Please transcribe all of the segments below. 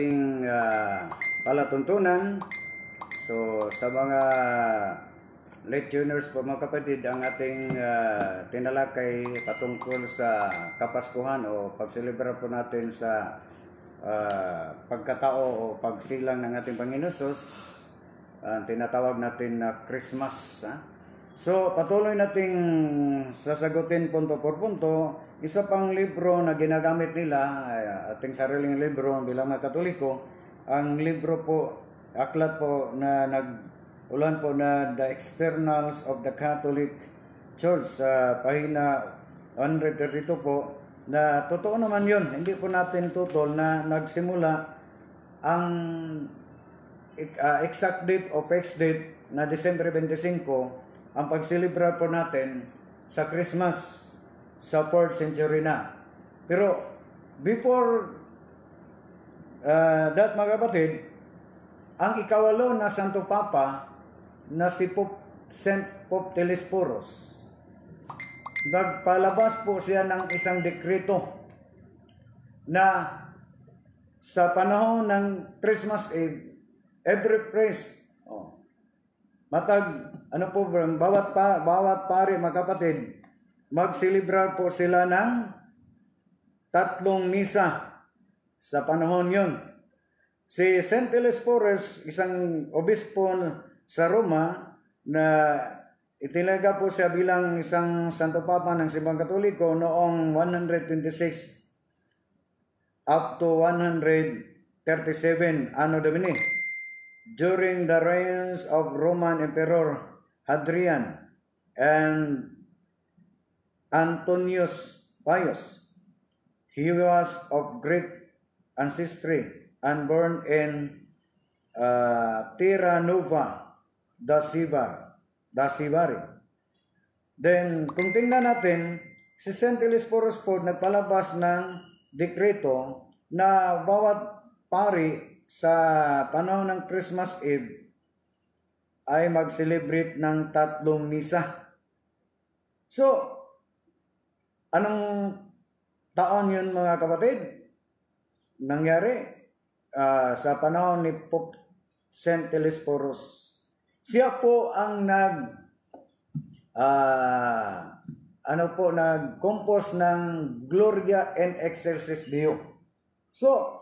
ating palatuntunan. So sa mga late tuners po mga kapatid, ang ating tinalakay patungkol sa Kapaskuhan o pagselebra po natin sa pagkatao o pagsilang ng ating Panginoon Hesus, tinatawag natin na Christmas. So patuloy nating sasagutin punto por punto. Isa pang libro na ginagamit nila, ating sariling libro bilang mga Katoliko, ang libro po, aklat po na nag-ulan po na The Externals of the Catholic Church sa pahina 132 po, na totoo naman yun. Hindi po natin tutol na nagsimula ang exact date o fixed date na December 25, ang pagsilibra po natin sa Christmas sa 4th century na. Pero before that mga kapatid, ang ikawalo na Santo Papa na si Saint Pope Telesphorus, nagpalabas po siya ng isang dekreto na sa panahon ng Christmas Eve, every priest, matag ano po, bawat pari mga kapatid, magsilibra po sila ng 3 misa sa panahon yun. Si Saint Telesphorus, isang obispo sa Roma, na itinaga po siya bilang isang Santo Papa ng Simbang Katoliko noong 126 up to 137 Anno Domini, during the reigns of Roman Emperor Hadrian and Antonius Pius. He was of Greek ancestry and born in Terra Nova da Sivari. Then, kung tingnan natin, si Saint Telesphorus po nagpalabas ng dekreto na bawat pari sa panahon ng Christmas Eve ay mag-celebrate ng 3 misa. So, anong taon yun mga kapatid? Nangyari sa panahon ni Pope Saint Telesphorus. Siya po ang nag-compose ng Gloria in Excelsis Deo. So,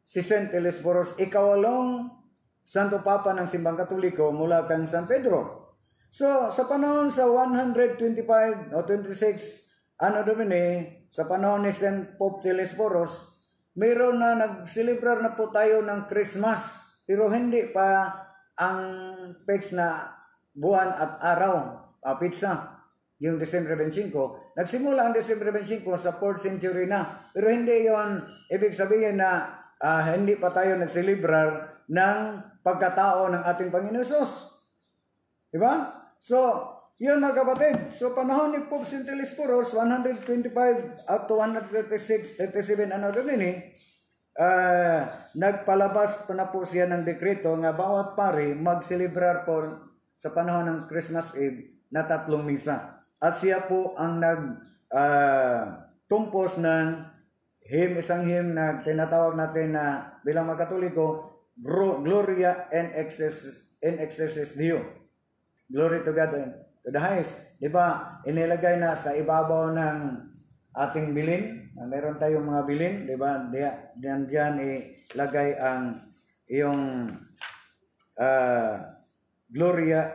si Saint Telesphorus, ikawalong Santo Papa ng Simbang Katoliko mula kang San Pedro. So, sa panahon sa 125 o 26 Anno Domini, sa panahon ni Saint Pope Telesphorus, mayroon na nagsilibrar na po tayo ng Christmas, pero hindi pa ang fixed na buwan at araw, pizza, yung December 25. Nagsimula ang December 25 sa 4th century na, pero hindi yon ibig sabihin na hindi pa tayo nagsilibrar ng pagkatao ng ating Panginoon Hesus. Diba? So, yun mga kapatid. So, panahon ni Pope Saint Telesphorus, 125 up to 136, 37 Anno Domini, nagpalabas pa na po siya ng dekreto nga bawat pari magselebrar po sa panahon ng Christmas Eve na 3 misa. At siya po ang nagtumpos ng isang hymn na tinatawag natin na bilang mga Katoliko, Gloria in Excelsis Deo. Glory to God to the highest. Diba, inilagay na sa ibabaw ng ating bilin. Meron tayong mga bilin, diba? Diyan ilagay ang iyong Gloria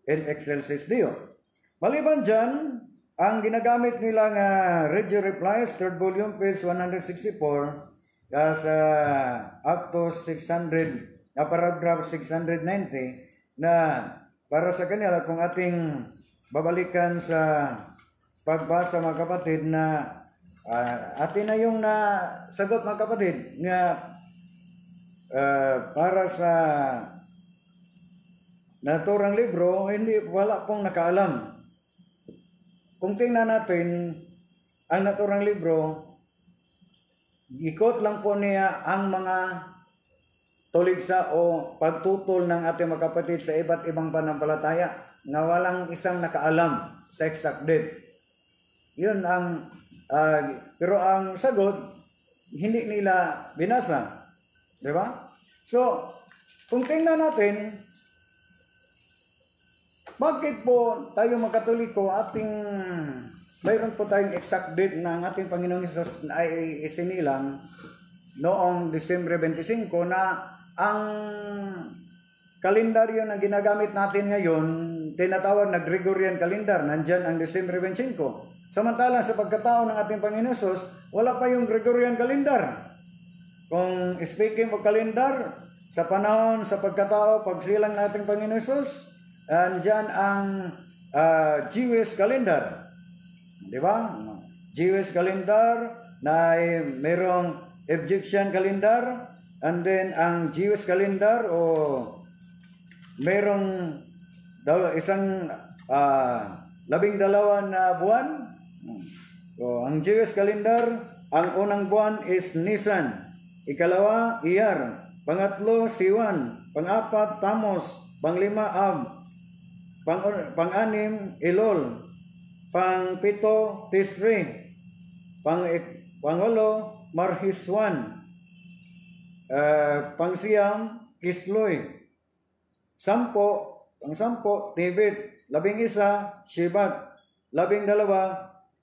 in Excelsis Deo. Maliban dyan, ang ginagamit nila nga Regio Replies, 3rd volume, page 164, sa Actos 600, paragraph 690, na para sa kanila, kung ating babalikan sa pagbasa mga kapatid, na atin na yung nasagot mga kapatid, nga para sa naturang libro, wala pong nakaalam. Kung tingnan natin ang naturang libro, ikot lang po niya ang mga tuligsa o pagtutol ng ating mga kapatid sa iba't ibang panampalataya na walang isang nakaalam sa exact date. Yun ang pero ang sagot hindi nila binasa. Di ba? So, kung tingnan natin, bakit po tayo mga Katoliko mayroon po tayong exact date na ang ating Panginoong Hesus ay isinilang noong Disyembre 25 na ang kalendaryo na ginagamit natin ngayon, tinatawag na Gregorian calendar, nandyan ang Disyembre 25. Samantalang sa pagkatao ng ating Panginoong Hesus, wala pa yung Gregorian calendar. Kung speaking of calendar, sa panahon sa pagkatao, pagsilang ng ating Panginoong Hesus, andyan ang Jewish calendar. Di ba? Jewish calendar na mayroong Egyptian calendar, and then ang Jewish calendar mayroong isang 12 na buwan. So, ang Jewish calendar, ang unang buwan is Nisan, ikalawa Iyar, pangatlo Siwan, pang-apat Tamos, panglima Ab, pang-anim Elul, pang-pito Tisri, pang-walo Marhiswan, pang-siyam Kisloy, pang-sampo Tibet, 11 Shibat, 12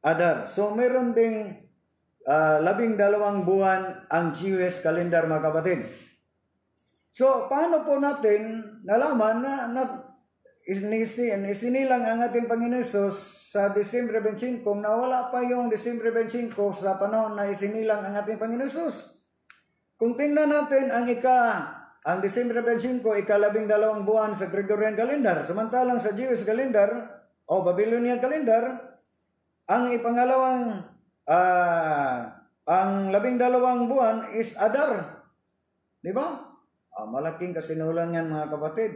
Adar. So meron ding 12 buwan ang Jewish calendar, mga kapatid. So paano po natin nalaman na isinilang ang ating Panginoon Hesus sa Disyembre 25 na wala pa yung Disyembre 25 sa panahon na isinilang ang ating Panginoon Hesus? Kung tingnan natin ang Disyembre 25, ika-12 buwan sa Gregorian calendar, samantalang sa Jewish calendar o Babylonian calendar, ang ang 12 buwan is Adar. Di ba? Malaking kasinulan yan, mga kapatid.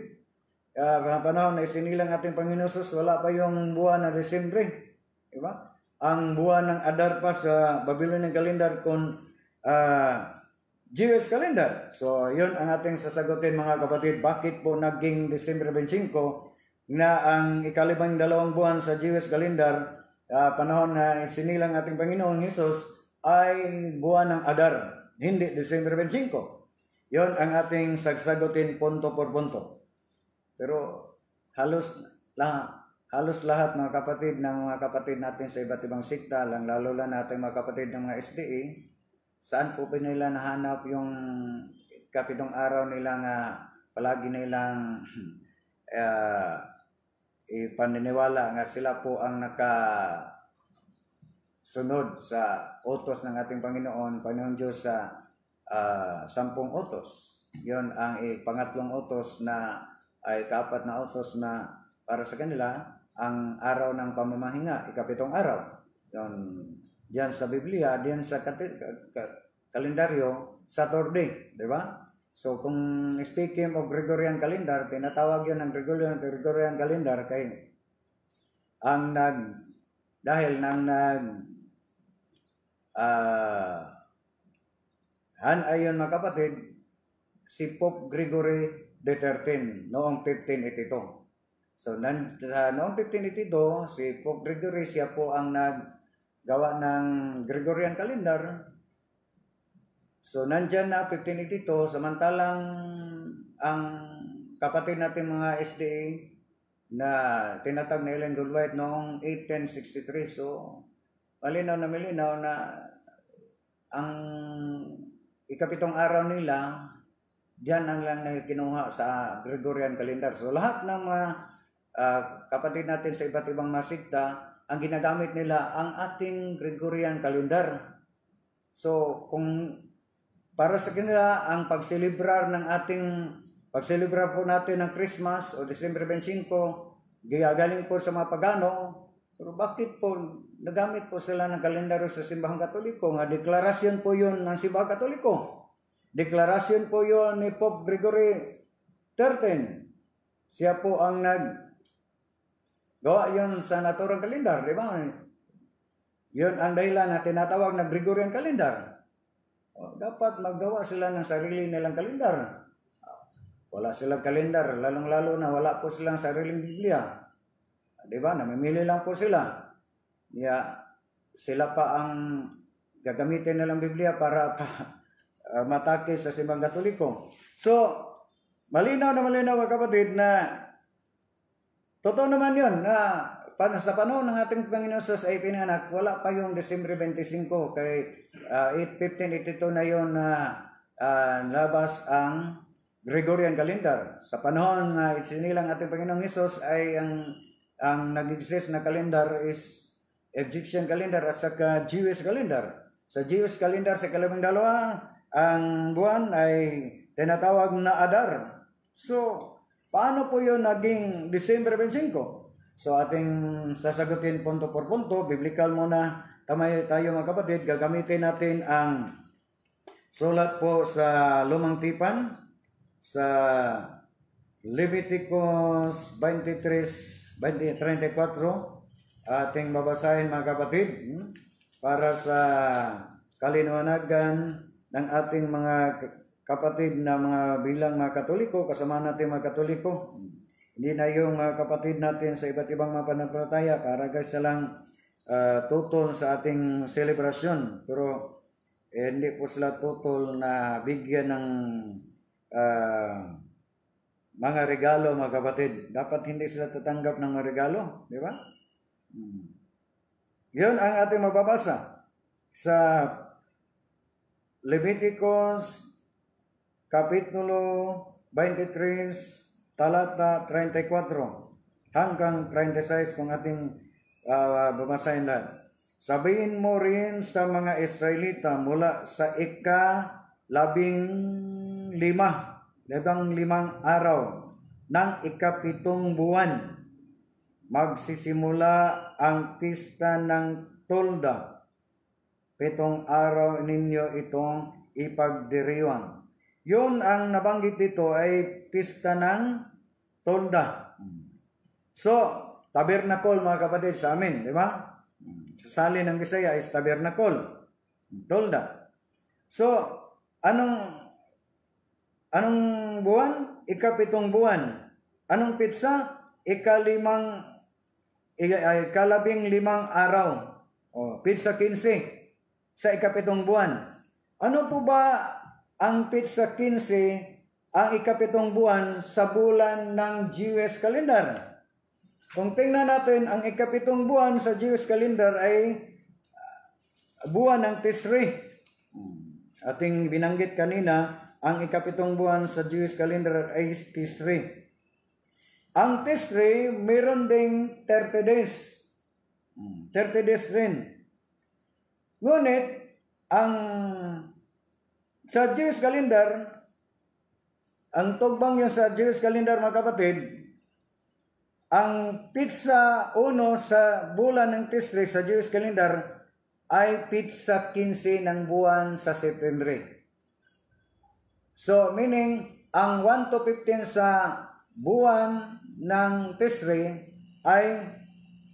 Panahon na isinilang ating Panginoon Hesus, wala pa yung buwan na Disyembre. Diba? Ang buwan ng Adar pa sa Babylonian calendar kung Jewish calendar. So, yun ang ating sasagutin, mga kapatid. Bakit po naging Disyembre 25 na ang ika-12 buwan sa Jewish calendar, panahon na isinilang ating Panginoon Hesus, ay buwan ng Adar, hindi Disyembre 25. Yun ang ating sasagutin punto por punto. Pero halos lahat, mga kapatid, ng mga kapatid natin sa iba't ibang sikta, lalo natin mga kapatid ng mga SDA, saan po ba nila nahanap yung kapitong araw nila nga palagi nilang ipaniniwala nga sila po ang nakasunod sa utos ng ating Panginoon Diyos sa 10 utos. Yun ang pangatlong utos na ay kaapat na utos na para sa kanila, ang araw ng pamamahinga, ika-7 araw. Diyan sa Biblia, diyan sa kalendaryo, Saturday, di ba? So kung speaking of Gregorian calendar, tinatawag yun ng Gregorian calendar kay ayon, mga kapatid, si Pope Gregory XIII noong 1582. So noong 1582, si Pope Gregory, siya po ang naggawa ng Gregorian calendar. So nandyan na 1582, samantalang ang kapatid natin mga SDA na tinatag na Ellen Goldwhite noong 1863. So malinaw na ang ika-7 araw nila, diyan ang lang na kinuha sa Gregorian calendar. So lahat ng mga kapatid natin sa iba't ibang masikta, ang ginagamit nila ang ating Gregorian calendar. So kung para sa kanila ang pagselebrar po natin ng Christmas o December 25, gagaling po sa mga pagano, pero bakit po nagamit po sila ng kalendaryo sa Simbahang Katoliko? Nga deklarasyon po yun ng Simbahang Katoliko. Deklarasyon po yun ni Pope Gregory XIII. Siya po ang naggawa yun sa naturang kalendar, di ba? Yun ang dahilan na tinatawag na Gregorian calendar. Dapat maggawa sila ng sarili nilang kalendar. Wala silang kalendar, lalong-lalo na wala po silang sariling Biblia. Di ba? Namimili lang po sila. Sila pa ang gagamitin nilang Biblia para matake sa simbang Katoliko. So, malinaw mga kapatid na totoo naman yun na sa panahon ng ating Panginoon sa ay pinanganak, wala pa yung December 25 kay 1582 na yun na labas ang Gregorian calendar. Sa panahon na isinilang ating Panginoong Hesus ay ang nag-exist na calendar is Egyptian calendar at saka Jewish calendar. Sa Jewish calendar sa ika-12, ang buwan ay tinatawag na Adar. So, paano po yun naging December 25? So, ating sasagutin punto por punto. Biblical muna tayo mga kapatid. Gagamitin natin ang sulat po sa Lumang Tipan sa Leviticus 23:34. Ating babasahin mga kapatid para sa kalinawagan ng ating mga kapatid na mga bilang mga Katoliko, kasama natin mga Katoliko. Hindi na yung mga kapatid natin sa iba't ibang mga pananampalataya para guys lang tutol sa ating selebrasyon. Pero hindi po sila tutol na bigyan ng mga regalo mga kapatid. Dapat hindi sila tatanggap ng mga regalo, di ba? Yun ang ating mababasa sa Leviticus Kapitulo 23, talata 34 hanggang 36 kung ating babasahin lahat. Sabihin mo rin sa mga Israelita mula sa ika-15 araw ng ika-7 buwan, magsisimula ang pista ng Tolda. 7 araw ninyo itong ipagdiriwang. Yun ang nabanggit dito ay pista ng Tolda. So, tabernacle mga kapatid sa amin, di ba? Sa salin ng Bisaya is tabernacle. Tolda. So, anong buwan? Ika-7 buwan. Anong pitsa? Ika-15 araw. Pitsa 15 sa ika-7 buwan. Ano po ba ang pitsa 15 ang ika-7 buwan sa bulan ng Jewish calendar? Kung tingnan natin, ang ika-7 buwan sa Jewish calendar ay buwan ng Tisri. Ating binanggit kanina, ang ika-7 buwan sa Jewish calendar ay Tisri. Ang Tisri, meron ding 30 days. 30 days rin. Ngunit, sa Jewish calendar, ang tugbang yun sa Jewish calendar mga kapatid, ang pitsa 1 sa bulan ng Tisri sa Jewish calendar ay pitsa 15 ng buwan sa September. So, meaning, ang 1 to 15 sa buwan ng Tisri ay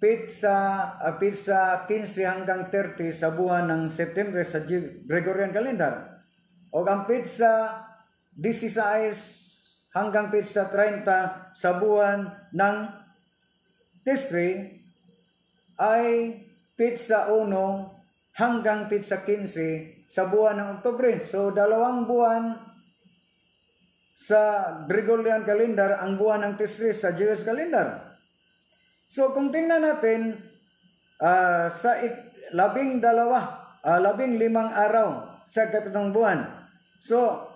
pitsa 15 hanggang 30 sa buwan ng September sa Gregorian calendar. O ang pitsa 16 hanggang pitsa 30 sa buwan ng Tisri ay pitsa 1 hanggang pitsa 15 sa buwan ng Oktubre. So, 2 buwan sa Gregorian calendar ang buwan ng Tisri sa Jewish calendar. So kung tingnan natin sa 15 araw sa ika-7 buwan. So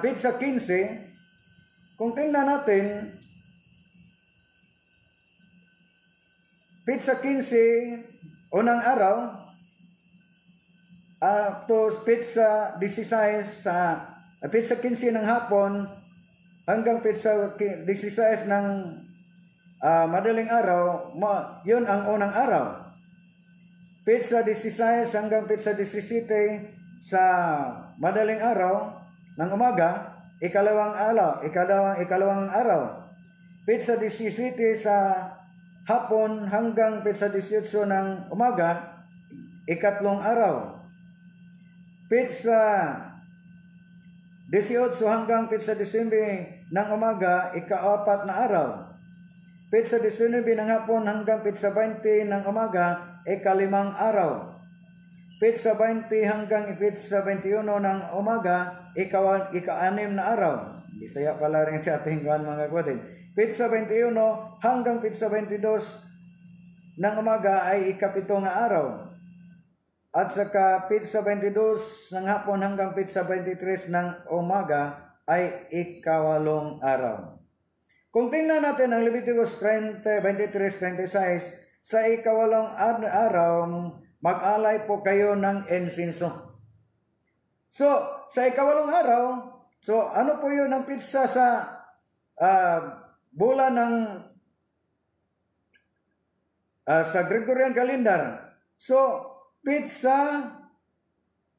pitsa 15, kung tingnan natin pitsa 15 unang araw to pitsa 16 sa pitsa 15 ng hapon hanggang pitsa 16 ng madaling araw, yun ang unang araw. Pitsa 16 hanggang pitsa 17 sa madaling araw ng umaga, ikalawang araw. Pitsa 17 sa hapon hanggang pitsa 18 ng umaga, ikatlong araw. Pitsa 18 hanggang pitsa 19 ng umaga, ika-4 na araw. Pitsa 19 ng hapon hanggang pitsa 20 ng umaga, ika-5 araw. Pizza 20 hanggang Pizza 21 ng umaga, ika-6 na araw. Bisaya pala rin sa ating mga kapatid. Pizza 21 hanggang Pizza 22 ng umaga ay ika-7 nga araw. At saka Pizza 22 ng hapon hanggang Pizza 23 ng umaga ay ika-8 araw. Kung tingnan natin ang Leviticus 23:26, sa ika-8 araw, mag-alay po kayo ng insinso. So, sa ika-8 araw, so ano po yun ang pizza sa bulan ng sa Gregorian calendar? So, pizza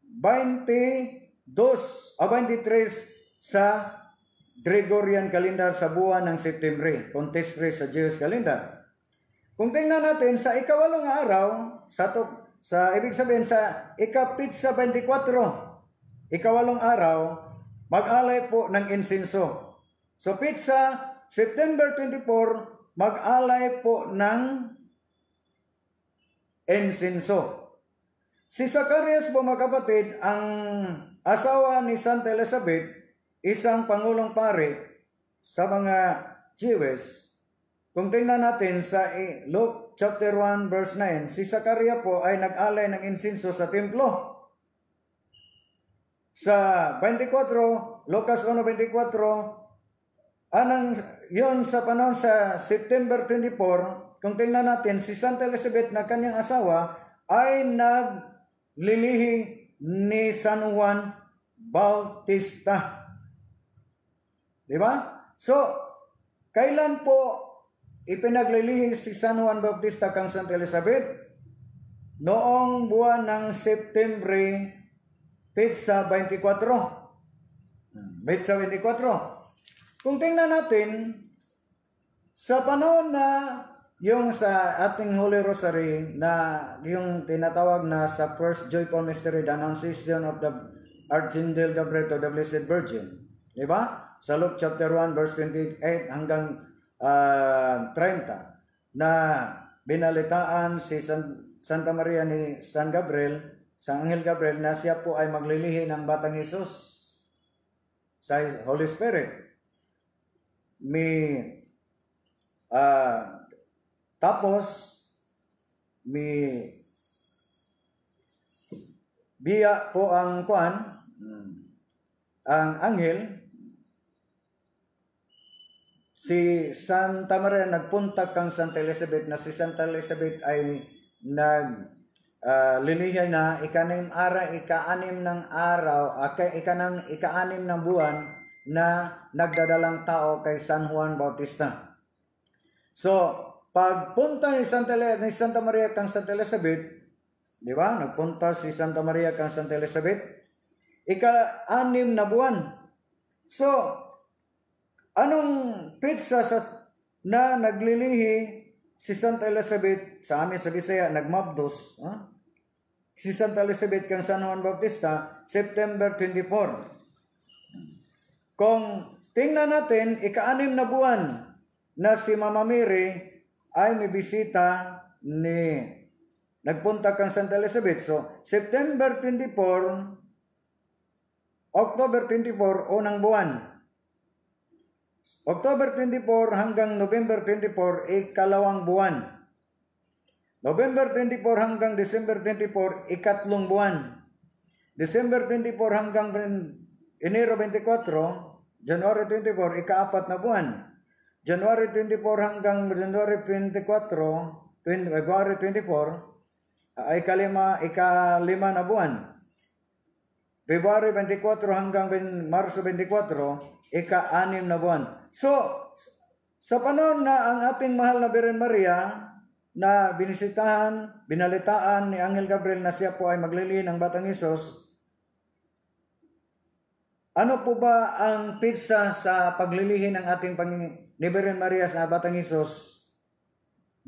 23 sa Gregorian calendar sa buwan ng September, contestre sa Jewish calendar. Kung tingnan natin sa ika-8 araw, sa ibig sabihin sa ika-pizza 24, ika-8 araw, mag-alay po ng insinso. So pizza September 24, mag-alay po ng insinso. Si Zacarias po mga kapatid, ang asawa ni Santa Elizabeth, isang pangulong pare sa mga Jewish. Kung tingnan natin sa Luke chapter 1 verse 9, si Zacarias po ay nag-alay ng insinso sa templo. Sa 24, Lucas 1:24, yon sa panahon sa September 24, kung tingnan natin, si Santa Elizabeth na kanyang asawa ay naglilihi ni San Juan Bautista. Diba? So, kailan po ipinaglilihi si San Juan Bautista kang Santa Elizabeth? Noong buwan ng September, Pizza 24. Pizza 24. Kung tingnan natin, sa panahon na yung sa ating Holy Rosary, na yung tinatawag na sa First Joyful Mystery, the Annunciation of the Archangel Gabriel to the Blessed Virgin. Diba? Sa Luke chapter 1 verse 28 hanggang 30, na binalitaan si Santa Maria ni San Gabriel, San Angel Gabriel, na siya po ay maglilihi ng Batang Jesus sa Holy Spirit. Tapos biya po ang anghel, si Santa Maria nagpunta kang Santa Elizabeth, na si Santa Elizabeth ay lilihi na ika-6 ng buwan na nagdadalang tao kay San Juan Bautista. So, pagpunta ni Santa Maria kang Santa Elizabeth, di ba? Nagpunta si Santa Maria kang Santa Elizabeth, ika-6 na buwan. So, anong pizza na naglilihi si Santa Elizabeth, sa amin sa Bisaya, nagmabdos, si Santa Elizabeth kang San Juan Bautista, September 24. Kung tingnan natin, ika-6 na buwan na si Mama Mary ay may bisita nagpunta kang Santa Elizabeth. So, September 24, October 24, unang buwan. October 24 hanggang November 24, ikalawang buwan. November 24 hanggang December 24, ikatlong buwan. December 24 hanggang Enero 24, January 24, ika-4 na buwan. January 24 hanggang January 24, February 24, ay ika-5 na buwan. February 24 hanggang Marso 24, ika-6 na buwan. So, sa panahon na ang ating mahal na Birhen Maria na binalitaan ni Angel Gabriel na siya po ay maglilihi ng Batang Hesus, ano po ba ang pizza sa paglilihi ng ating ni Birhen Maria sa Batang Hesus?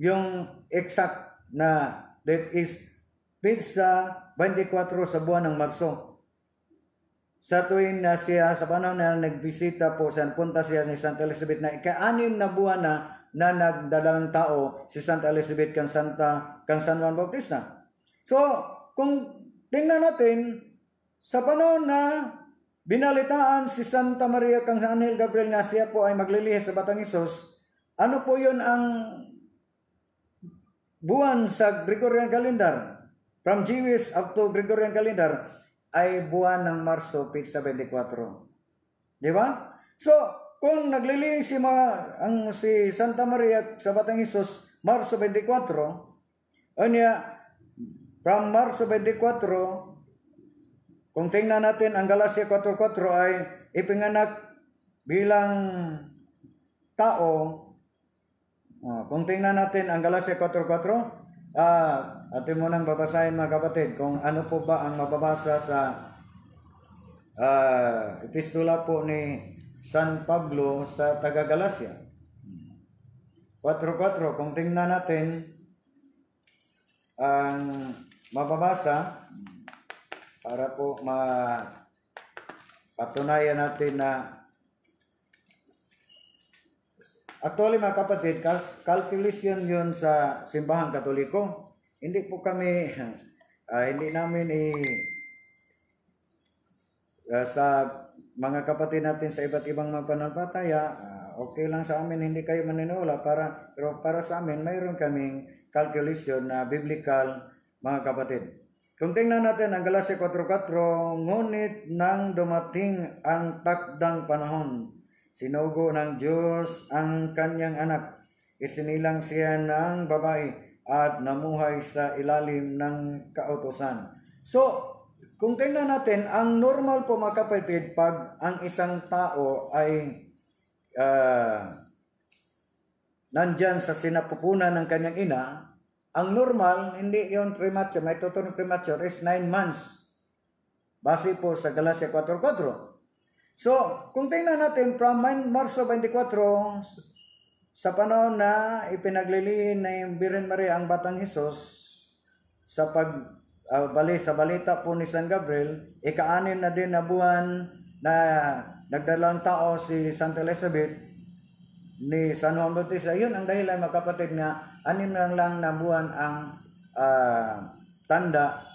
Yung exact na that is pizza 24 sa buwan ng Marso. Sa tuwing na siya, sa panahon na nagbisita po, punta siya ni Santa Elizabeth na ika-6 na buwan na nagdadalang tao si Santa Elizabeth kang San Juan Bautista. So, kung tingnan natin, sa panahon na binalitaan si Santa Maria kang Anghel Gabriel nga siya po ay maglilihis sa Batang Hesus, ano po yun ang buwan sa Gregorian calendar? From Jewish up to Gregorian calendar ay buwan ng Marso, Pitsa 24. Di ba? So, kung naglilihis si Santa Maria sa Batang Hesus, Marso 24, from Marso 24, kung tingnan natin, ang Galacia 4.4 ay ipinganak bilang tao. Kung tingnan natin ang Galacia 4.4, atin mo nang babasahin mga kapatid kung ano po ba ang mababasa sa epistola po ni San Pablo sa taga-Galacia. 4.4, kung tingnan natin ang mababasa, para po patunayan natin na actually mga kapatid, calculation yun sa simbahang Katoliko. Hindi po kami, hindi namin sa mga kapatid natin sa iba't ibang mga pananampalataya, okay lang sa amin, hindi kayo maniniwala, pero para sa amin, mayroon kaming calculation na biblical mga kapatid. Kung tingnan natin ang Galacia 4.4, ngunit nang dumating ang takdang panahon, sinugo ng Diyos ang kanyang anak, isinilang siya ng babae at namuhay sa ilalim ng kautusan. So, kung tingnan natin, ang normal po mga kapatid, pag ang isang tao ay nandyan sa sinapupunan ng kanyang ina, ang normal, hindi yon premature, may tuturong premature, is 9 months. Base po sa Galacia 4.4. So, kung tingnan natin, from Marso 24, sa panahon na ipinaglilihin na yung Birhen Maria ang Batang Hesus, sa sa balita po ni San Gabriel, ika-6 na din na buwan na nagdalang tao si Santa Elizabeth ni San Juan Bautista. Yun ang dahilan mga kapatid nga 6 lang na buwan ang tanda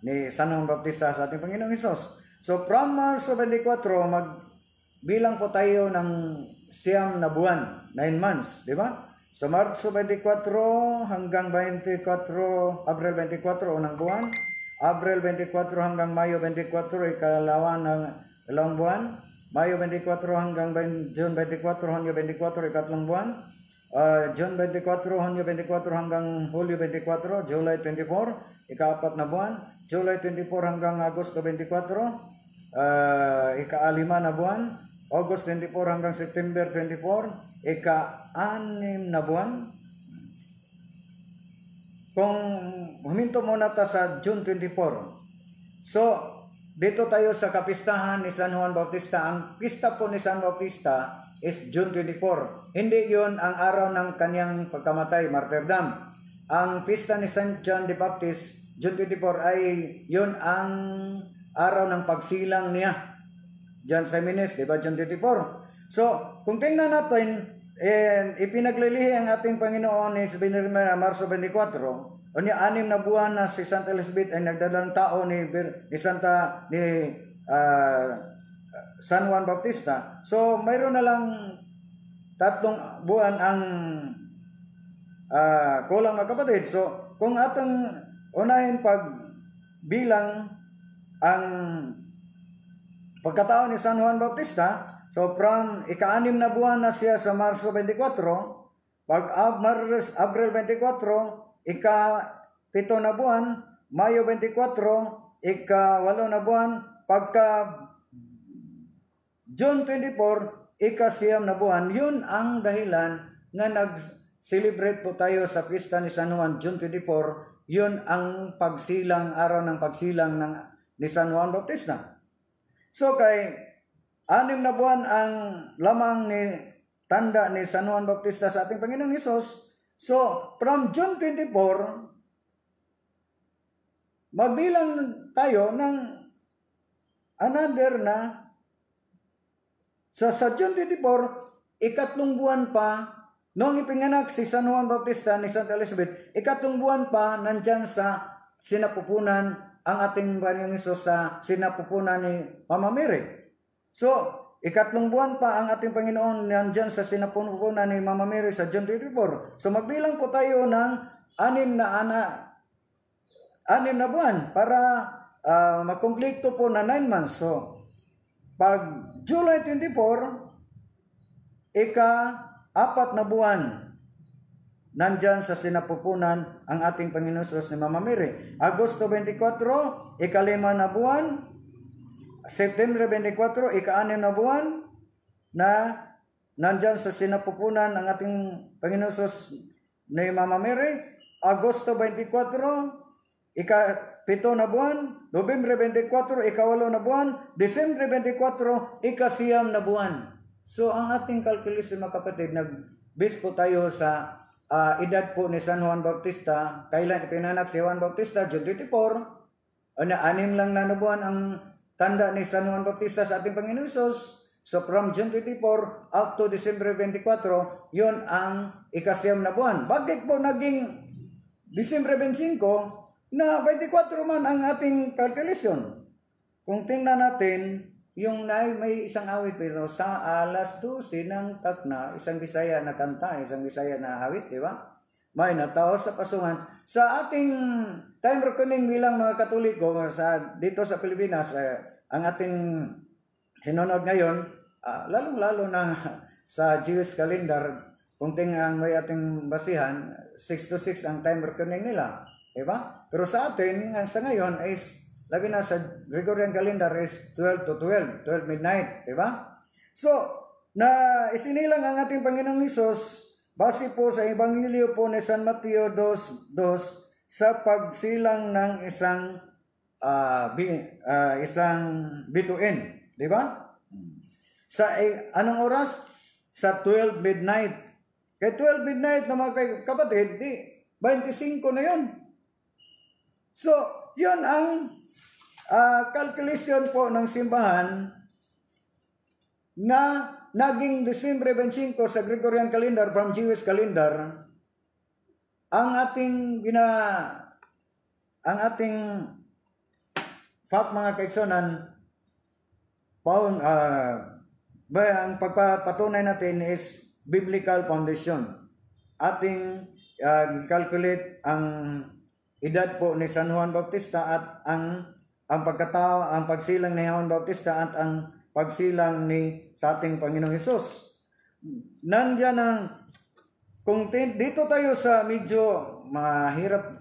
ni San Juan Bautista sa ating Panginoong Hesus. So from Marso 24, magbilang po tayo ng 9 na buwan, 9 months, di ba? So Marso 24 hanggang 24, Abril 24, unang buwan. Abril 24 hanggang Mayo 24, ikalawa ng dalawang buwan. Mayo 24 hanggang June 24, Hunyo 24, ikatlong buwan. June 24, Hunyo 24 hanggang Hulyo 24, July 24, ika-4 na buwan. July 24 hanggang Agosto 24, ika-5 na buwan. August 24 hanggang September 24, ika-6 na buwan. Kung huminto muna ta sa June 24. So, dito tayo sa kapistahan ni San Juan Bautista. Ang pista po ni San Bautista is June 24. Hindi yun ang araw ng kanyang pagkamatay, martyrdom. Ang pista ni San John the Baptist, June 24, ay yun ang araw ng pagsilang niya. John Seminis, di ba, June 24. So, kung tingnan natin, ipinaglilihi ang ating Panginoon ni Marso 24. O niya, 6 na buwan na si Santa Elizabeth ay nagdalang tao ni San Juan Bautista. So, mayroon na lang 3 buwan ang kulang mga kapatid. So, kung atong unahin pagbilang ang pagkatao ni San Juan Bautista, so from ika-6 na buwan na siya sa Marso 24, pag Abril 24, ika-7 na buwan, Mayo 24, ika-8 na buwan, pagka June 24, ika-9 na buwan. Yun ang dahilan na nag-celebrate po tayo sa pista ni San Juan, June 24. Yun ang pagsilang, araw ng pagsilang ni San Juan Bautista. So kay 6 na buwan ang lamang ni tanda ni San Juan Bautista sa ating Panginoong Hesus. So from June 24, magbilang tayo ng another na sa June 24, ikatlong buwan pa noong ipinganak si San Juan Bautista ni Santa Elizabeth, ikatlong buwan pa nandyan sa sinapupunan ang ating Panginoong Hesus sa sinapupunan ni Mama Mary. So, ikatlong buwan pa ang ating Panginoon nandyan sa sinapupunan ni Mama Mary sa John 24. So, magbilang po tayo ng 6 na buwan para makumpleto po na 9 months. So, pag July 24, ika-4 na buwan, nandyan sa sinapupunan ang ating Panginoon ni Mama Mary. Agosto 24, ika-5 na buwan. September 24, ika-6 na buwan na nandyan sa sinapupunan ang ating Panginoon ni Mama Mary. Agosto 24, ika-7 na buwan. November 24, ika-8 na buwan. December 24, ika-9 na buwan. So, ang ating calculation, mga kapatid, nag-base po tayo sa edad po ni San Juan Bautista. Kailan ipinanak si Juan Bautista? June 24. 6 lang na buwan ang tanda ni San Juan Bautista sa ating Panginoon Hesus. So from June 24 up to December 24, yun ang ika-9 na buwan. Bakit po naging December 25 na 24 man ang ating calculation? Kung tingnan natin, yung may isang awit pero sa alas 12 ng takna, isang Bisaya na kanta, isang Bisaya na awit, di ba? May natao sa pasungan. Sa ating time reckoning bilang mga Katoliko dito sa Pilipinas, ang ating sinunod ngayon, lalong-lalo na sa Jewish calendar, kung tingnan may ating basihan, 6 to 6 ang time reckoning nila. Di ba? Pero sa atin, sa ngayon is labi na sa Gregorian calendar is 12 to 12, 12 midnight, di ba? So, na isinilang ang ating Panginoong Hesus base po sa Ebanghelyo po ni San Mateo 2:2 sa pagsilang ng isang bituin, di ba? Sa anong oras? Sa 12 midnight. Kay 12 midnight na mga kapatid, di 25 na yun. So, yun ang calculation po ng simbahan na naging December 25 sa Gregorian calendar from Jewish calendar. Ang ating mga kaigsonan, ang pagpapatunay natin is biblical foundation. Ating calculate ang edad po ni San Juan Bautista at ang pagsilang ni Juan Bautista at ang pagsilang sa ating Panginoong Hesus. Nandiyan kung dito tayo sa medyo mahirap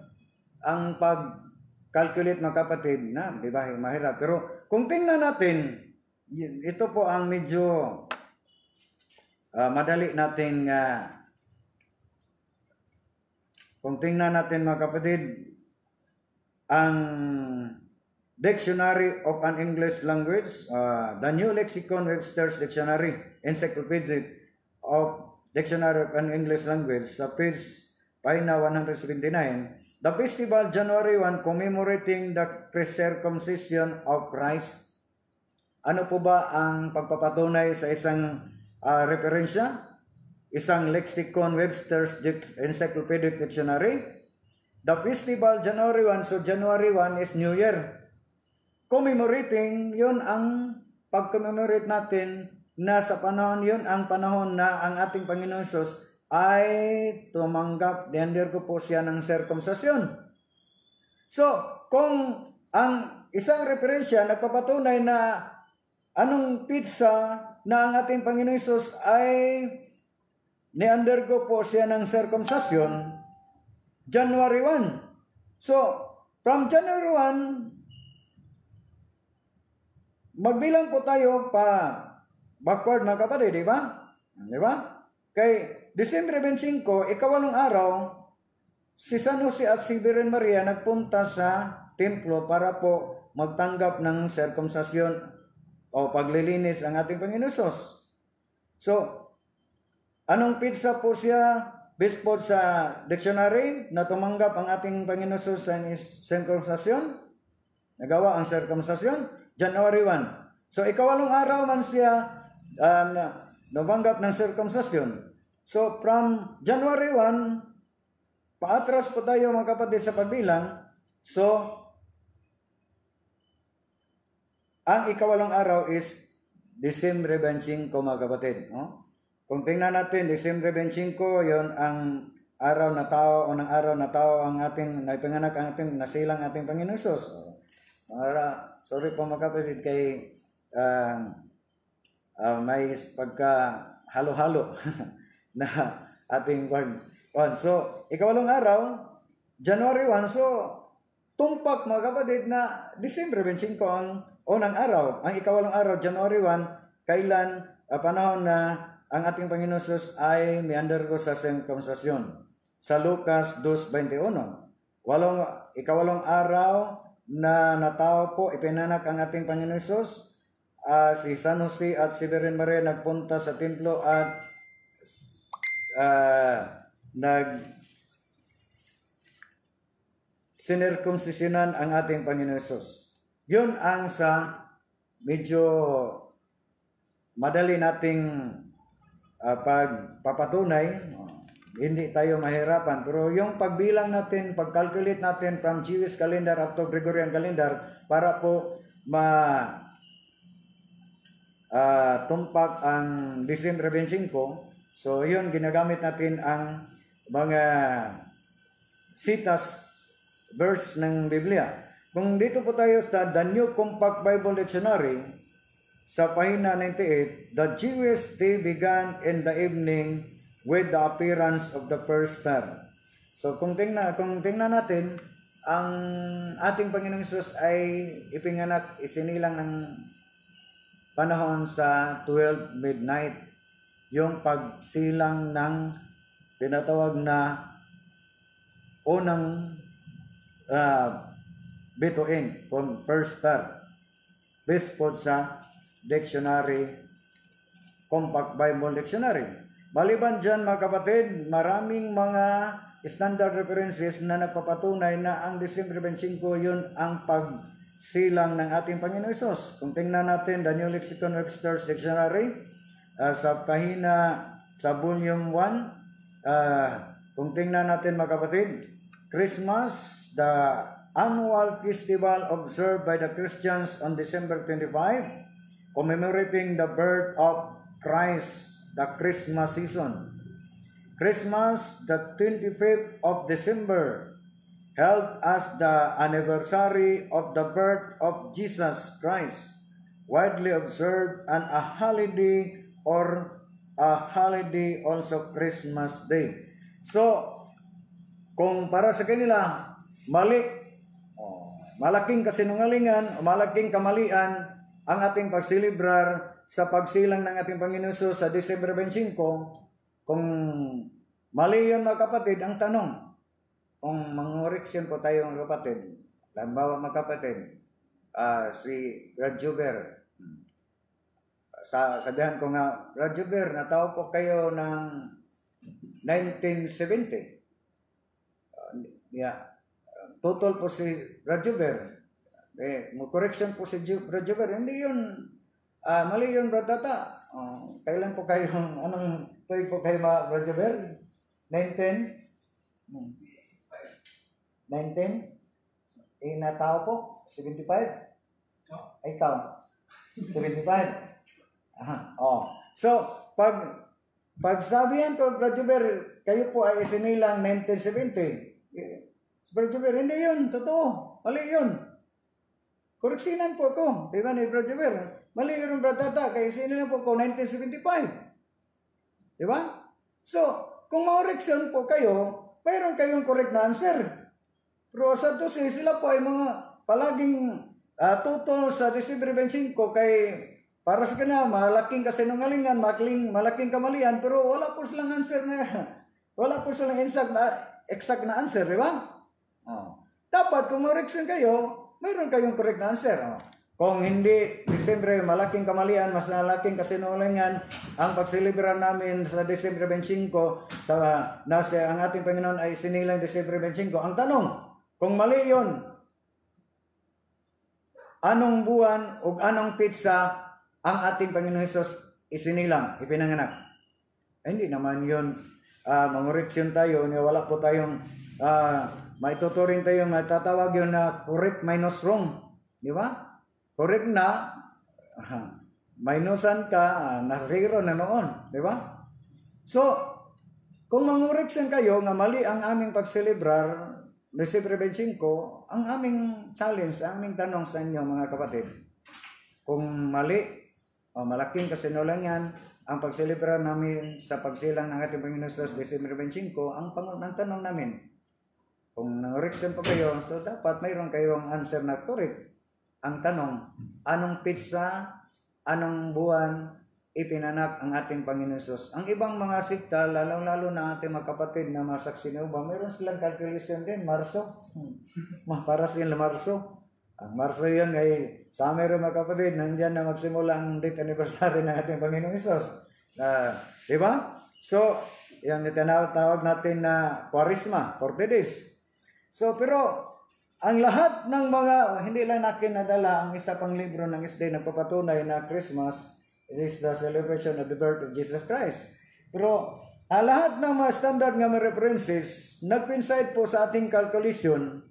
ang pag-calculate mga kapatid, di ba? Mahirap. Pero kung tingnan natin, ito po ang medyo madali natin kung tingnan natin mga kapatid, ang Dictionary of an English Language, the New Lexicon Webster's Dictionary, Encyclopedic of Dictionary of an English Language, sa page paina 179, the festival January 1 commemorating the circumcision of Christ. Ano po ba ang pagpapatunay sa isang referensya? Isang Lexicon Webster's Encyclopedic Dictionary. The festival January 1, so January 1 is New Year. Commemorating, yun ang pag-commemorate natin na sa panahon, yun ang panahon na ang ating Panginoon Hesus ay tumanggap, undergo po siya ng circumcision. So, kung ang isang referensya nagpapatunay na anong pizza na ang ating Panginoon Hesus ay ni-undergo po siya ng circumcision, January 1. So, from January 1, magbilang po tayo pa backward mga kapatid, di ba? Di ba? Kay December 25, ikawalong araw, si San Jose at si Virgen Maria nagpunta sa templo para po magtanggap ng circumcision o paglilinis ang ating Panginoon Hesus. So, anong pizza po siya? Based po sa dictionary na tumanggap ang ating Panginoon Hesus sa circumcision, nagawa ang circumcision, January 1. So, ikawalong araw man siya nabanggap ng circumcision. So, from January 1, paatras po tayo mga kapatid sa pagbilang. So, ang ikawalong araw is Disyembre 25, mga kapatid. No? Kung tingnan natin, Disyembre 25, yon ang araw na tao, unang araw na tao ang ating naipanganak, ang ating nasilang ating Panginoon Hesus. Sorry po mga kapatid kay may pagka halo-halo na ating word. So, ikawalong araw, January 1, so tumpak mga kapatid na Disyembre 25 ang unang araw. Ang ikawalong araw, January 1, kailan panahon na ang ating Panginoon Jesus ay may undergo sa circumcision. Sa Lucas 2:21. Ikawalong araw na natao po, ipinanak ang ating Panginoon Jesus. Si San Jose at si Virgen Maria nagpunta sa templo at sinirkumsisyonan ang ating Panginoon Jesus. Yun ang sa medyo madali nating pagpapatunay. Hindi tayo mahirapan. Pero yung pagbilang natin, pag-calculate natin from Jewish calendar up to Gregorian calendar para po tumpak ang Disyembre 25. So yun, ginagamit natin ang mga citas verse ng Biblia. Kung dito po tayo sa The New Compact Bible Dictionary, sa pahina 98, the Jewish day began in the evening with the appearance of the first star. So kung tingnan natin, ang ating Panginoong Hesus ay ipinganak, isinilang ng panahon sa 12 midnight. Yung pagsilang ng tinatawag na unang bituin, first star. Based po sa dictionary, Compact Bible Dictionary. Maliban dyan mga kapatid, maraming mga standard references na nagpapatunay na ang Disyembre 25 yun ang pagsilang ng ating Panginoon Hesus. Kung tingnan natin the New Lexicon Webster's Dictionary, sa pahina sa volume 1, kung tingnan natin mga kapatid, Christmas, the annual festival observed by the Christians on December 25, commemorating the birth of Christ, the Christmas season. Christmas, the 25th of December, held as the anniversary of the birth of Jesus Christ, widely observed and a holiday also Christmas Day. So, kung para sa kanila, malaking kasinungalingan, malaking kamalian ang ating pagsilibrar sa pagsilang ng ating Panginoon Jesus sa December 25, kung mali yun mga kapatid, ang tanong, kung mangoreksyon po tayo mga kapatid, lambawa mga kapatid, si Brad Juber, sabihan ko nga, Brad Juber, natao po kayo ng 1970. Total po si Brad Juber. Correction po si Brad Juber. Hindi yun. Mali yun, Brad Tata. Kailan po kayo, anong tuwig po kayo Brad Juber? 19? Natao po? 75? Ikaw? 75? So, pag sabihan ko, Brad Juber, kayo po ay isinilang 1970. Brad Juber, hindi yun. Totoo. Mali yun. Koreksinan po ko. Di ba ni Brad Juber? Mali yun, Brad Tata. Kaya isinilang po ko 1975. Di ba? So, kung ma-correction po kayo, mayroon kayong correct na answer. Pero sa to sila po ay mga palaging tutol sa December 25 kay para sa kanila, malaking kasinungalingan, malaking kamalian, pero wala po silang answer na, wala po silang exact na answer, di ba? Dapat kung ma-correction kayo, mayroon kayong correct na answer. Kung hindi, Disyembre, malaking kamalian, mas malaking kasinungalingan ang pagsilibran namin sa Disyembre 25, ang ating Panginoon ay sinilang Disyembre 25. Ang tanong, kung mali yun, anong buwan o anong pitsa ang ating Panginoon Hesus isinilang, ipinanganak? Hindi naman yun. Mangoreksyon tayo, wala po tayong maituturing tayo, matatawag yun na correct minus wrong. Di ba? Correct na, minusan ka, na zero na noon. Di ba? So, kung mangureksan kayo nga mali ang aming pagselebrar, Disyembre 25, ang aming challenge, ang aming tanong sa inyo mga kapatid, kung mali o malaking kasinungalingan ang pagselebrar namin sa pagsilang ng ating Panginoon sa Disyembre 25, ang tanong namin, kung nangureksan pa kayo, so dapat mayroon kayong answer na correct. Ang tanong, anong pizza, anong buwan ipinanak ang ating Panginoon Sus? Ang ibang mga sikta, lalo na ating mga kapatid na masaksi na uba, mayroon silang calculation din, Marso. Para silang Marso. Ang Marso yan ay sa amin rin mga kapatid, nandyan na magsimula ang date anniversary ng ating Panginoon Sus. Di ba? So, yan tinatawag natin na Quaresma, 40 days. So, pero ang lahat ng mga, hindi lang natin nadala ang isa pang libro ng SD na papatunay na Christmas is the celebration of the birth of Jesus Christ. Pero ang lahat ng mga standard nga mga references, nag-coincide po sa ating calculation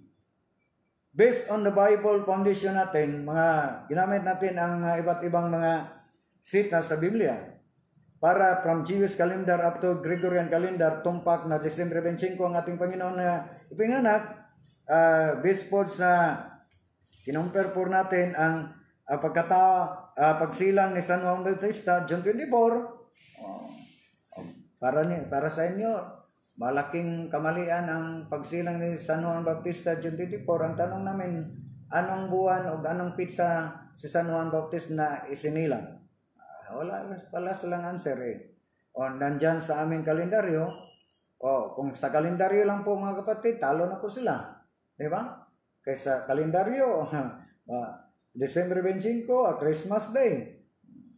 based on the Bible foundation natin, mga ginamit natin ang iba't ibang mga sita sa Biblia. Para from Jewish calendar up to Gregorian calendar, tumpak na Disyembre 25 ang ating Panginoon na ipinganak, based po sa kinumpare po natin ang pagsilang ni San Juan Bautista, June 24, para sa inyo, malaking kamalian ang pagsilang ni San Juan Bautista, June 24. Ang tanong namin, anong buwan o anong pizza si San Juan Bautista na isinilang? Wala pala silang answer eh. O nandyan sa aming kalendaryo, kung sa kalendaryo lang po mga kapatid, talo na po sila. Diba? Kaysa kalendaryo, December 25, Christmas Day.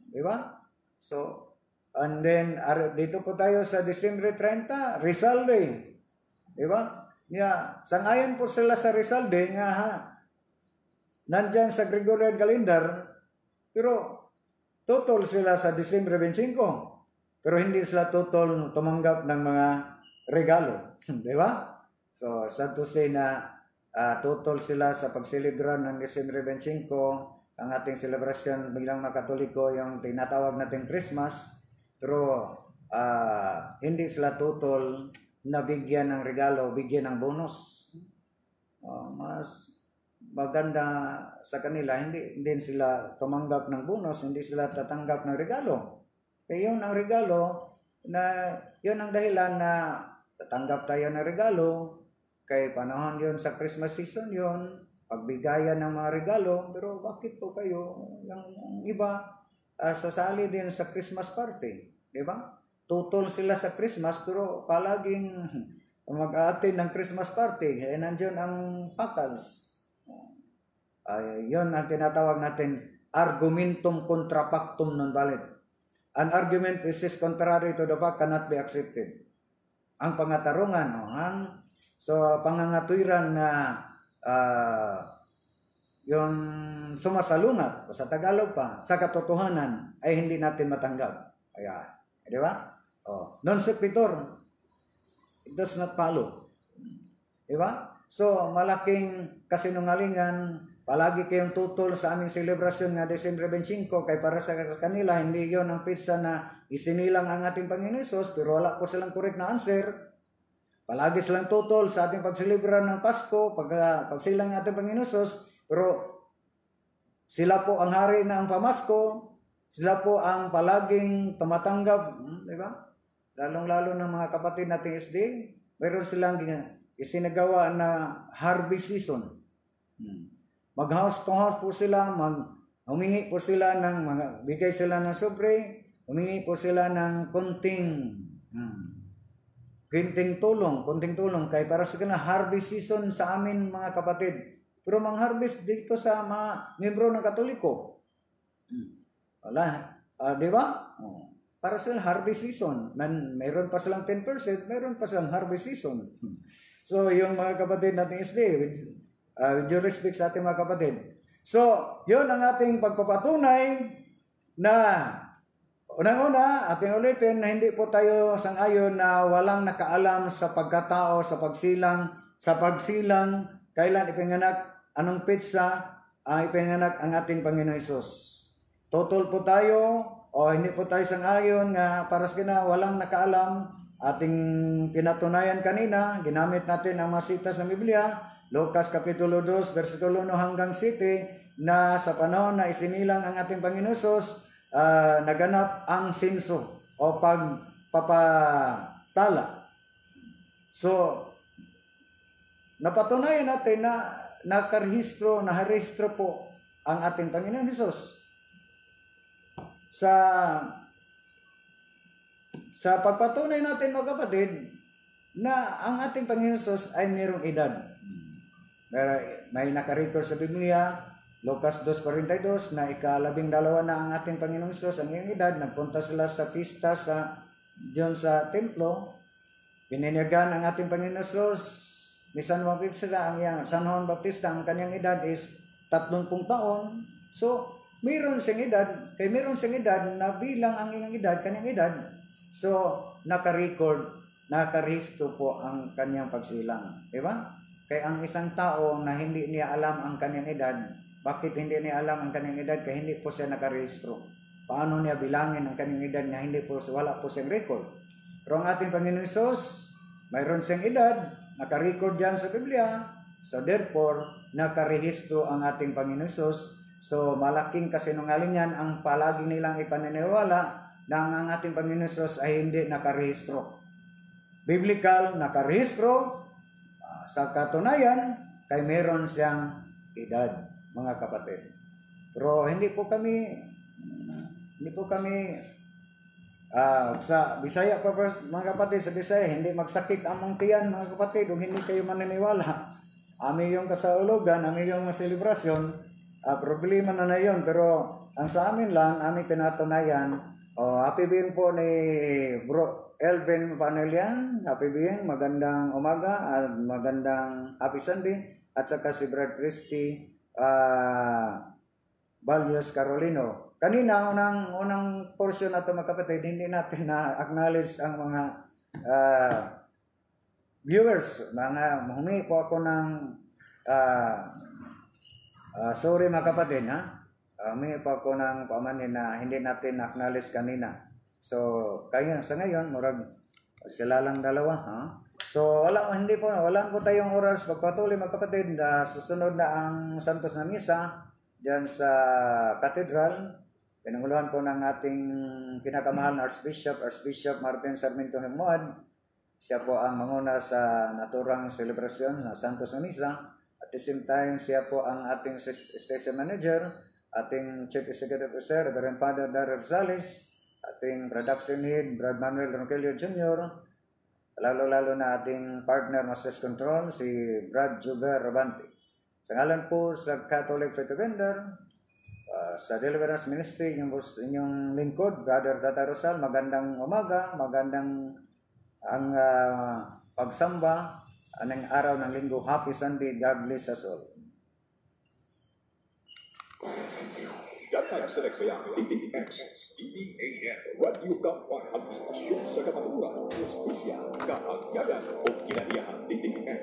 Diba? So, and then, dito po tayo sa December 30, Rizal Day. Diba? Sangayon po sila sa Rizal Day nga nandyan sa Gregorian calendar, pero tutol sila sa December 25. Pero hindi sila tutol tumanggap ng mga regalo. Diba? So, sad to say na tutol sila sa pagselebrar ng December 25, ang ating celebration bilang mga Katoliko, yung tinatawag natin Christmas, pero hindi sila tutol na bigyan ng regalo, bigyan ng bonus. Mas maganda sa kanila, hindi sila tumanggap ng bonus, hindi sila tatanggap ng regalo. Kaya yun ang regalo, na yun ang dahilan na tatanggap tayo ng regalo. Kay panahon yon sa Christmas season yon, pagbigayan ng mga regalo, pero bakit po kayo, yung iba, sasali din sa Christmas party, di ba? Tutol sila sa Christmas, pero palaging mag-attend ng Christmas party, nandiyon ang pakals. Yon ang tinatawag natin, argumentum contra pactum non valid. An argument which is contrary to the fact cannot be accepted. Ang pangatarungan, so, pangangatwiran na yung sumasalungat, o sa Tagalog pa, sa katotohanan ay hindi natin matanggap. Ayan. Di ba? Non sequitur. It does not follow. Di ba? So, malaking kasinungalingan, palagi kayong tutol sa aming selebrasyon nga December 25, kay para sa kanila, hindi yon ang pizza na isinilang ang ating Panginoon Hesus, pero wala po silang correct na answer. Palagi silang tutol sa ating pagselebrar ng Pasko, pagsilang ng ating Panginoon Hesus, pero sila po ang hari na ang pamasko, sila po ang palaging tumatanggap, di ba? Lalong-lalo ng mga kapatid nating SD, mayroon silang isinagawa na harvest season. Mag-house to house po sila, humingi po sila ng, bigay sila ng sobre, humingi po sila ng konting tulong kay para sa kana harvest season sa amin mga kapatid. Pero mang-harvest dito sa mga miyembro ng Katoliko. Wala, di ba? Para sa harvest season, mayroon pa silang 10%, mayroon pa silang harvest season. So, yung mga kapatid natin SD, with due respect sa ating mga kapatid. So, yun ang ating pagpapatunay na unang-una, ating ulitin na hindi po tayo sang-ayon na walang nakaalam sa pagkatao, sa pagsilang, kailan ipinganak, anong petsa ipinganak ang ating Panginoon Hesus. tutol po tayo o hindi po tayo sang-ayon nga para sa kina walang nakaalam ating pinatunayan kanina, ginamit natin ang masitas ng Biblia, Lucas Kapitulo 2, versikulo 1 hanggang 7, na sa panahon na isinilang ang ating Panginoon Hesus, naganap ang sinso o pagpapatala. So, napatunayan natin na nakarehistro po ang ating Panginoon Hesus. Sa pagpatunay natin mga kapatid na ang ating Panginoon Hesus ay mayroong edad. May nakarecord sa Biblia, Lucas 2:42, na ika-12 na ang ating Panginoon Hesus, ang iyong edad. Nagpunta sila sa pista diyon sa templo. Pininyagan ang ating Panginoon Hesus ni San Juan Bautista, ang kanyang edad is 30 taon. So, mayroon siyang edad na bilang ang iyong edad, kanyang edad. So, nakarehistro po ang kanyang pagsilang. Diba? Kaya ang isang tao na hindi niya alam ang kanyang edad, bakit hindi niya alam ang kanyang edad? Kaya hindi po siya nakarehistro. Paano niya bilangin ang kanyang edad na wala po siyang record? Pero ang ating Panginoon Hesus, mayroon siyang edad, nakarecord yan sa Biblia. So therefore, nakarehistro ang ating Panginoon Hesus. So malaking kasinungalingan ang palagi nilang ipaniniwala na ang ating Panginoon Hesus ay hindi nakarehistro. Biblical, nakarehistro. Sa katunayan, kay meron siyang edad, mga kapatid. Pero hindi po kami sa Bisaya pa mga kapatid, sa Bisaya hindi magsakit among tiyan mga kapatid kung hindi kayo maniniwala. Ami yung kasaulugan, ami yung selebrasyon, problema na yon. Pero ang sa amin lang, ami pinatunayan. Happy being po ni Bro Elvin Panelian, happy being, magandang umaga at magandang happy Sunday. At saka si Brad Christy Balyos Carolino. Kanina, unang portion na ito mga kapatid, hindi natin na-acknowledge ang mga viewers. Humingi po ako ng sorry mga kapatid, humingi po ako ng pamanin na hindi natin na-acknowledge kanina. So, sa ngayon, sila lang dalawa, So, wala po tayong oras pagpatuloy mga kapatid. Susunod na ang Santos na Misa diyan sa Cathedral. Pinanguluhan po ng ating pinakamahal na Archbishop Martin Sarmiento Hemuad. Siya po ang manguna sa naturang selebrasyon na Santos na Misa. At the same time, siya po ang ating station manager, ating Chief Executive Officer, Reverend Father Daryl Rosales, ating production head, Brad Manuel Ronquillo Jr., lalo na ating partner Masters Control, si Brad Juber Rabante. Sa ngalan po sa Catholic Faith Offender, sa Deliverance Ministry, inyong lingkod, Brother Tata Rosal, magandang umaga, magandang ang pagsamba, anong araw ng linggo. Happy Sunday, God bless us all. Datang sa nagsayang DDX, DDAN, Radio Kampang ang istasyon sa kapaturan, justisya, kaangyagan o kinaliyahan DDX.